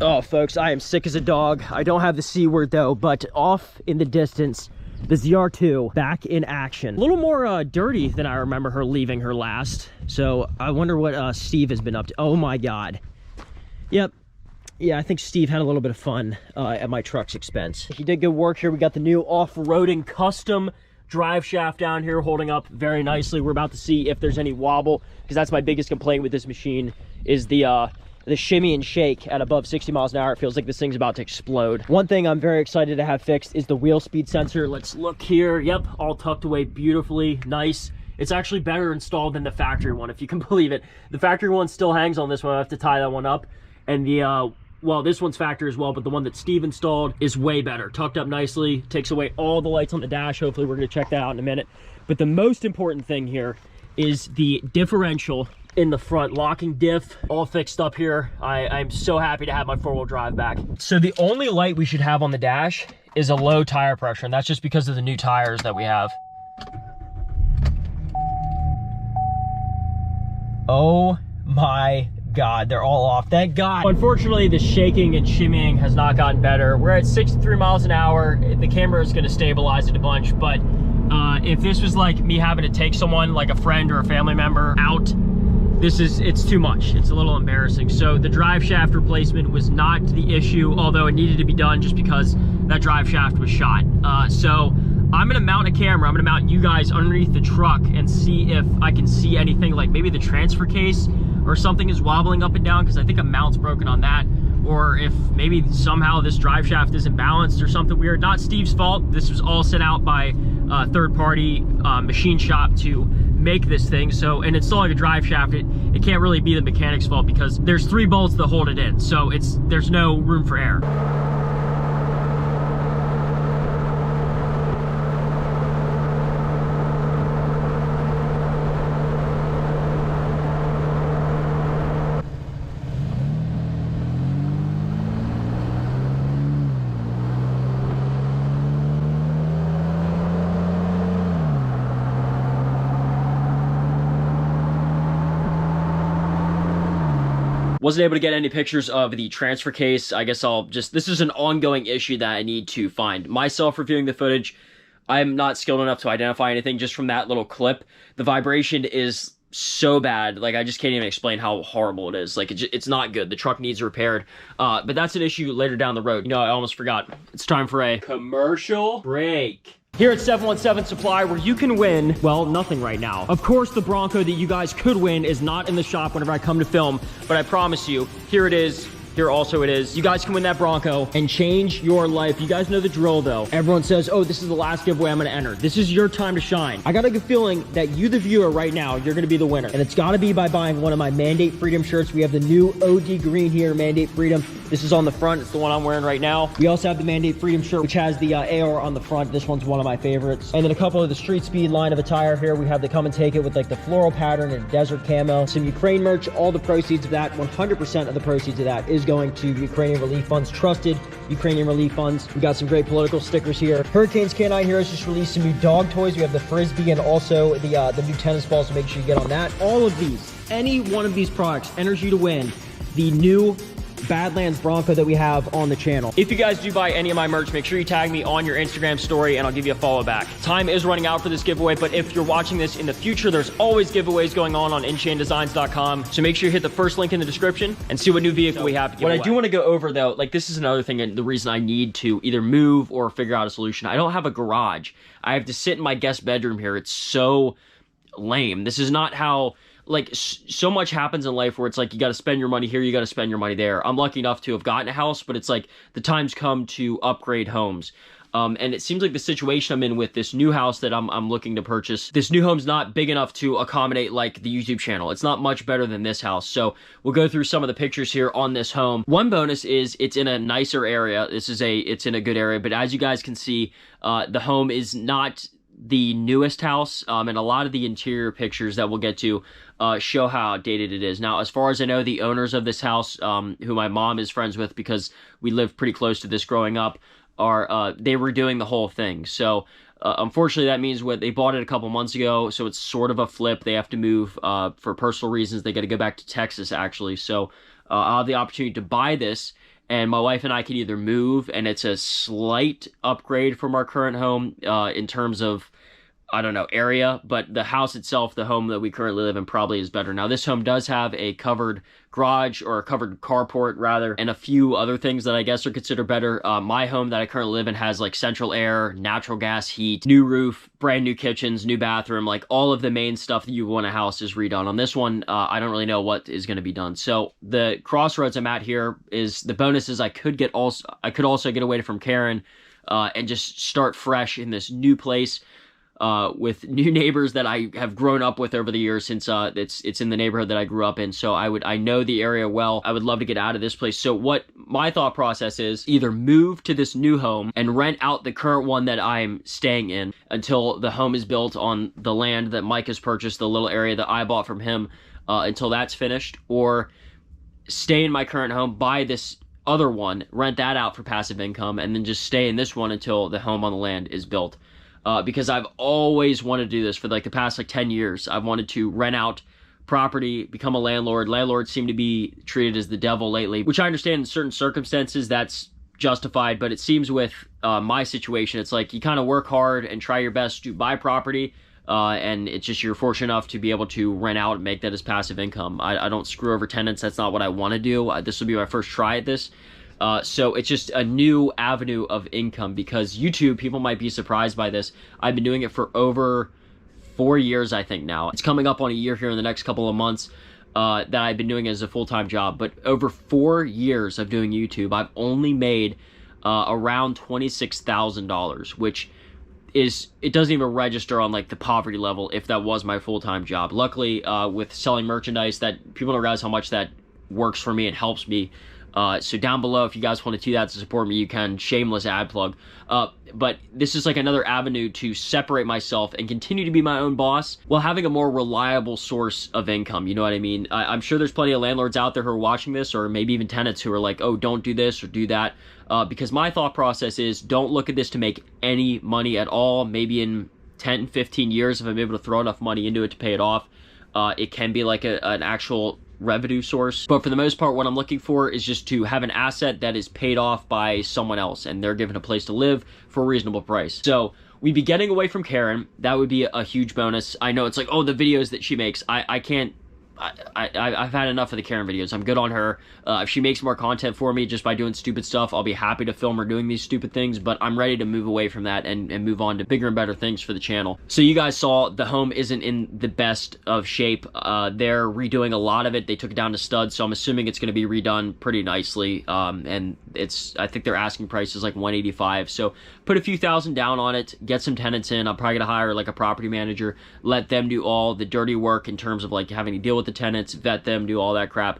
Oh, folks, I am sick as a dog. I don't have the C word though, but off in the distance, the ZR2 back in action. A little more dirty than I remember her leaving her last. So I wonder what Steve has been up to. Oh my God. Yep. Yeah, I think Steve had a little bit of fun at my truck's expense. He did good work here. We got the new off-roading custom drive shaft down here holding up very nicely. We're about to see if there's any wobble, because that's my biggest complaint with this machine is the shimmy and shake at above 60 miles an hour. It feels like this thing's about to explode. One thing I'm very excited to have fixed is the wheel speed sensor. Let's look here. Yep, all tucked away beautifully, nice. It's actually better installed than the factory one, if you can believe it. The factory one still hangs on this one. I have to tie that one up. And the well, this one's factory as well, but the one that Steve installed is way better. Tucked up nicely, takes away all the lights on the dash. Hopefully we're gonna check that out in a minute. But the most important thing here is the differential in the front. Locking diff, all fixed up here. I'm so happy to have my four-wheel drive back. So the only light we should have on the dash is a low tire pressure, and that's just because of the new tires that we have. Oh my God, they're all off, thank God. Unfortunately, the shaking and shimmying has not gotten better. We're at 63 miles an hour. The camera is gonna stabilize it a bunch, but if this was like me having to take someone, like a friend or a family member out, it's too much. It's a little embarrassing. So the drive shaft replacement was not the issue, although it needed to be done just because that drive shaft was shot. So I'm gonna mount a camera. I'm gonna mount you guys underneath the truck and see if I can see anything, like maybe the transfer case or something is wobbling up and down, because I think a mount's broken on that, or if maybe somehow this drive shaft isn't balanced or something weird. Not Steve's fault. This was all sent out by a third-party machine shop to make this thing. So, and installing a drive shaft, it can't really be the mechanic's fault, because there's 3 bolts that hold it in. So there's no room for error. Wasn't able to get any pictures of the transfer case. I guess this is an ongoing issue that I need to find. Myself reviewing the footage, I'm not skilled enough to identify anything just from that little clip. The vibration is so bad, like I just can't even explain how horrible it is. Like it's not good. The truck needs repaired. But that's an issue later down the road. You know, I almost forgot. It's time for a commercial break. Here at 717 Supply, where you can win, well, nothing right now. Of course, the Bronco that you guys could win is not in the shop whenever I come to film, but I promise you, here it is. Here also it is. You guys can win that Bronco and change your life. You guys know the drill though. Everyone says, oh, this is the last giveaway I'm gonna enter. This is your time to shine. I got a good feeling that you, the viewer right now, you're gonna be the winner. And it's gotta be by buying one of my Mandate Freedom shirts. We have the new OD green here, Mandate Freedom. This is on the front. It's the one I'm wearing right now. We also have the Mandate Freedom shirt, which has the AR on the front. This one's one of my favorites. And then a couple of the Street Speed line of attire here. We have the Come and Take It with like the floral pattern and desert camo. Some Ukraine merch. All the proceeds of that, 100% of the proceeds of that is going to Ukrainian relief funds, trusted Ukrainian relief funds. We got some great political stickers here. Hurricanes Canine Heroes just released some new dog toys. We have the Frisbee and also the new tennis balls, so make sure you get on that. All of these, any one of these products enters you to win the new Badlands Bronco that we have on the channel. If you guys do buy any of my merch, make sure you tag me on your Instagram story and I'll give you a follow back. Time is running out for this giveaway, but if you're watching this in the future, there's always giveaways going on InChainDesigns.com. So make sure you hit the first link in the description and see what new vehicle we have to give away. What I do want to go over though, like this is another thing, and the reason I need to either move or figure out a solution. I don't have a garage. I have to sit in my guest bedroom here. It's so lame. This is not how, like, so much happens in life where it's like you got to spend your money here, you got to spend your money there. I'm lucky enough to have gotten a house, but it's like the time's come to upgrade homes. And it seems like the situation I'm in with this new house that I'm looking to purchase, this new home's not big enough to accommodate like the YouTube channel. It's not much better than this house. So we'll go through some of the pictures here on this home. One bonus is it's in a nicer area. It's in a good area, but as you guys can see, the home is not the newest house, and a lot of the interior pictures that we'll get to show how outdated it is. Now, as far as I know, the owners of this house, who my mom is friends with because we lived pretty close to this growing up, they were doing the whole thing. So unfortunately, that means they bought it a couple months ago, so it's sort of a flip. They have to move for personal reasons. They got to go back to Texas, actually. So I'll have the opportunity to buy this and my wife and I can either move, and it's a slight upgrade from our current home in terms of, I don't know, area, but the house itself, the home that we currently live in, probably is better. Now, this home does have a covered garage, or a covered carport rather, and a few other things that I guess are considered better. My home that I currently live in has like central air, natural gas heat, new roof, brand new kitchens, new bathroom, like all of the main stuff that you want a house is redone. On this one, I don't really know what is going to be done. So the crossroads I'm at here is the bonus is I could also get away from Karen and just start fresh in this new place. With new neighbors that I have grown up with over the years, since it's in the neighborhood that I grew up in. So I know the area well. I would love to get out of this place. So what my thought process is, either move to this new home and rent out the current one that I'm staying in until the home is built on the land that Mike has purchased, the little area that I bought from him, until that's finished, or stay in my current home, buy this other one, rent that out for passive income, and then just stay in this one until the home on the land is built. Because I've always wanted to do this for like the past 10 years. I've wanted to rent out property, become a landlord. Landlords seem to be treated as the devil lately, which I understand in certain circumstances that's justified, but it seems with my situation, it's like you kind of work hard and try your best to buy property, and it's just you're fortunate enough to be able to rent out and make that as passive income. I don't screw over tenants. That's not what I want to do. This will be my first try at this. So it's just a new avenue of income, because YouTube, people might be surprised by this. I've been doing it for over 4 years, I think now. It's coming up on a year here in the next couple of months that I've been doing it as a full-time job. But over 4 years of doing YouTube, I've only made around $26,000, which is, it doesn't even register on like the poverty level if that was my full-time job. Luckily, with selling merchandise, that people don't realize how much that works for me and helps me. So down below, if you guys want to do that to support me, you can. Shameless ad plug. But this is like another avenue to separate myself and continue to be my own boss while having a more reliable source of income. You know what I mean? I'm sure there's plenty of landlords out there who are watching this, or maybe even tenants who are like, oh, don't do this or do that. Because my thought process is, don't look at this to make any money at all. Maybe in 10, 15 years, if I'm able to throw enough money into it to pay it off, it can be like an actual revenue source. But for the most part, what I'm looking for is just to have an asset that is paid off by someone else, and they're given a place to live for a reasonable price. So we'd be getting away from Karen. That would be a huge bonus. I know it's like, oh, the videos that she makes, I can't, I've had enough of the Karen videos. I'm good on her. If she makes more content for me just by doing stupid stuff, I'll be happy to film her doing these stupid things, but I'm ready to move away from that and move on to bigger and better things for the channel. So you guys saw the home isn't in the best of shape. They're redoing a lot of it. They took it down to studs, so I'm assuming it's going to be redone pretty nicely. And I think their asking price is like $185. So put a few thousand down on it, get some tenants in. I'm probably going to hire like a property manager, let them do all the dirty work in terms of like having to deal with the tenants, vet them, do all that crap,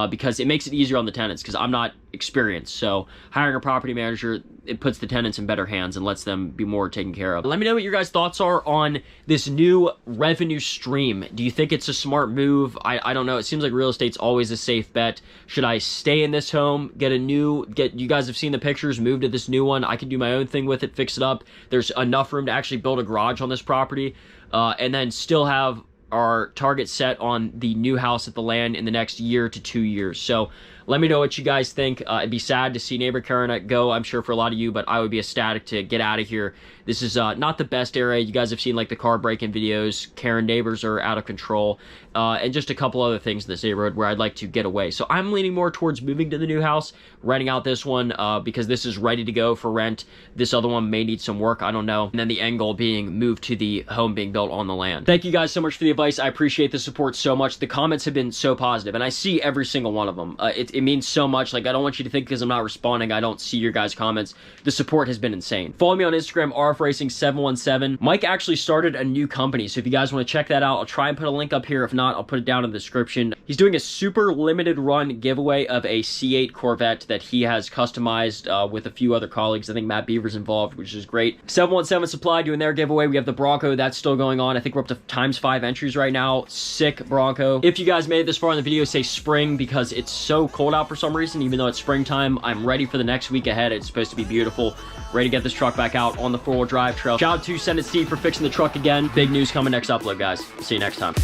because it makes it easier on the tenants, because I'm not experienced. So hiring a property manager, it puts the tenants in better hands and lets them be more taken care of. Let me know what your guys' thoughts are on this new revenue stream. Do you think it's a smart move? I don't know. It seems like real estate's always a safe bet. Should I stay in this home, you guys have seen the pictures, move to this new one? I can do my own thing with it, fix it up. There's enough room to actually build a garage on this property, and then still have our target set on the new house at the land in the next year to 2 years. So let me know what you guys think. It'd be sad to see neighbor Karen go, I'm sure, for a lot of you, but I would be ecstatic to get out of here. This is not the best area. You guys have seen like the car break-in videos. Karen neighbors are out of control, and just a couple other things in this neighborhood where I'd like to get away. So I'm leaning more towards moving to the new house, renting out this one, because this is ready to go for rent. This other one may need some work, I don't know. And then the end goal being move to the home being built on the land. Thank you guys so much for the advice. I appreciate the support so much. The comments have been so positive, and I see every single one of them. It means so much. Like, I don't want you to think because I'm not responding, I don't see your guys' comments. The support has been insane. Follow me on Instagram, RFRacing717. Mike actually started a new company, so if you guys want to check that out, I'll try and put a link up here. If not, I'll put it down in the description. He's doing a super limited run giveaway of a C8 Corvette that he has customized with a few other colleagues. I think Matt Beaver's involved, which is great. 717 Supply doing their giveaway. We have the Bronco, that's still going on. I think we're up to ×5 entries right now. Sick Bronco. If you guys made it this far in the video, say spring, because it's so cold out for some reason. Even though it's springtime, I'm ready for the next week ahead. It's supposed to be beautiful. Ready to get this truck back out on the 4-wheel drive trail. Shout out to Send It Steve for fixing the truck again. Big news coming next upload, guys. See you next time.